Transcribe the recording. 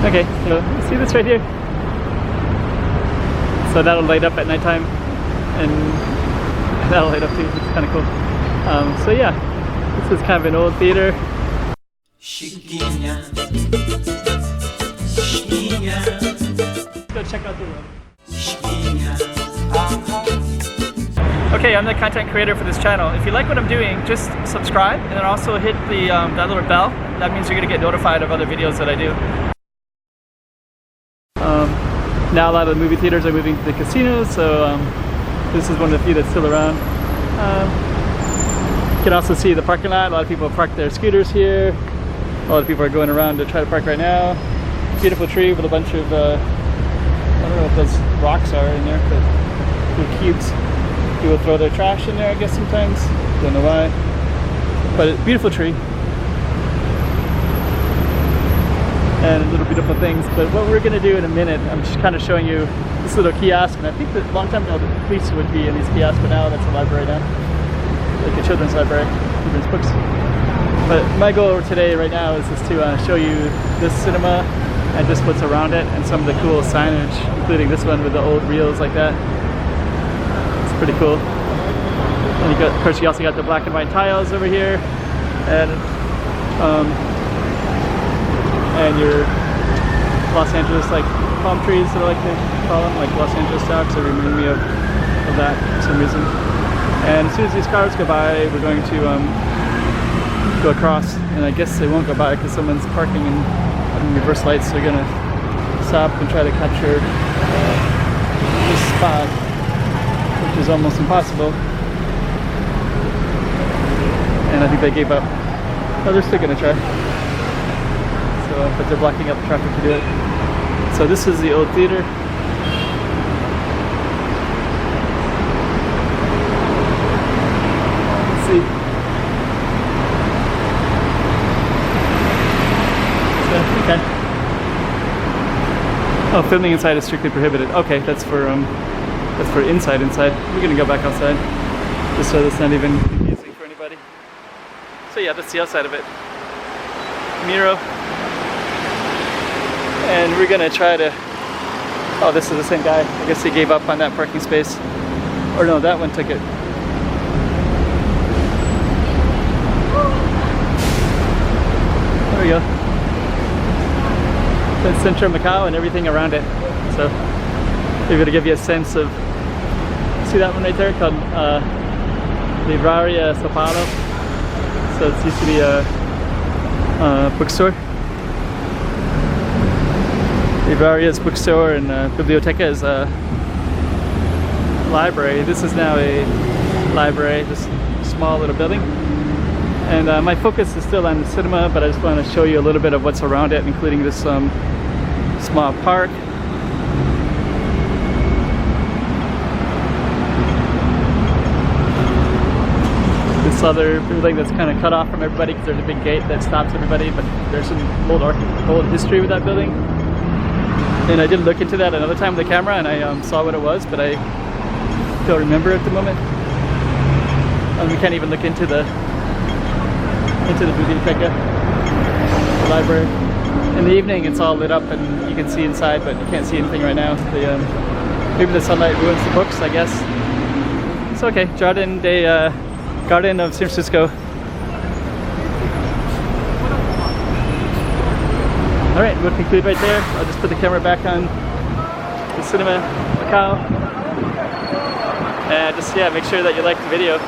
Okay, so see this right here? So that'll light up at nighttime, and that'll light up too. It's kind of cool. So yeah, this is kind of an old theater. Go check out the room. Okay, I'm the content creator for this channel. If you like what I'm doing, just subscribe and then also hit the that little bell. That means you're gonna get notified of other videos that I do. Now a lot of the movie theaters are moving to the casinos, so this is one of the few that's still around. You can also see the parking lot. A lot of people park their scooters here. A lot of people are going around to try to park right now. Beautiful tree with a bunch of, I don't know what those rocks are in there, but they're cubes. People throw their trash in there, I guess, sometimes. Don't know why. But it's a beautiful tree. And little beautiful things. But what we're going to do in a minute, I'm just kind of showing you this little kiosk. And I think that a long time ago the police would be in these kiosks, but now that's a library now. Like a children's library, children's books. But my goal today, right now, is just to show you this cinema and just what's around it and some of the cool signage, including this one with the old reels like that. It's pretty cool. And you got, of course, you also got the black and white tiles over here, and your Los Angeles like palm trees that I like to call them, like Los Angeles stocks. They remind me of that for some reason. And as soon as these cars go by, we're going to go across, and I guess they won't go by because someone's parking and having reverse lights, so they're gonna stop and try to capture this spot, which is almost impossible. And I think they gave up. Oh, they're still gonna try. So, but they're blocking up the traffic to do it. So this is the old theater. Let's see. Okay. Oh, filming inside is strictly prohibited. Okay, that's for inside. We're gonna go back outside, just so that's not even confusing for anybody. So yeah, that's the outside of it. Miro. And we're gonna try to. Oh, this is the same guy. I guess he gave up on that parking space. Or no, that one took it. There we go. That's Central Macau and everything around it. So maybe to give you a sense of, see that one right there called Livraria Sao Paulo. So it used to be a bookstore. Livraria's bookstore, and Biblioteca is a library. This is now a library, this small little building. And my focus is still on the cinema, but I just want to show you a little bit of what's around it, including this small park. This other building that's kind of cut off from everybody because there's a big gate that stops everybody, but there's some old history with that building. And I did look into that another time with the camera, and I saw what it was, but I don't remember at the moment. And we can't even look into the biblioteca, the library. In the evening, it's all lit up, and you can see inside, but you can't see anything right now. Maybe the sunlight ruins the books, I guess. It's okay. Garden of San Francisco. Alright, we'll conclude right there. I'll just put the camera back on the cinema, Macau. And just, yeah, make sure that you like the video.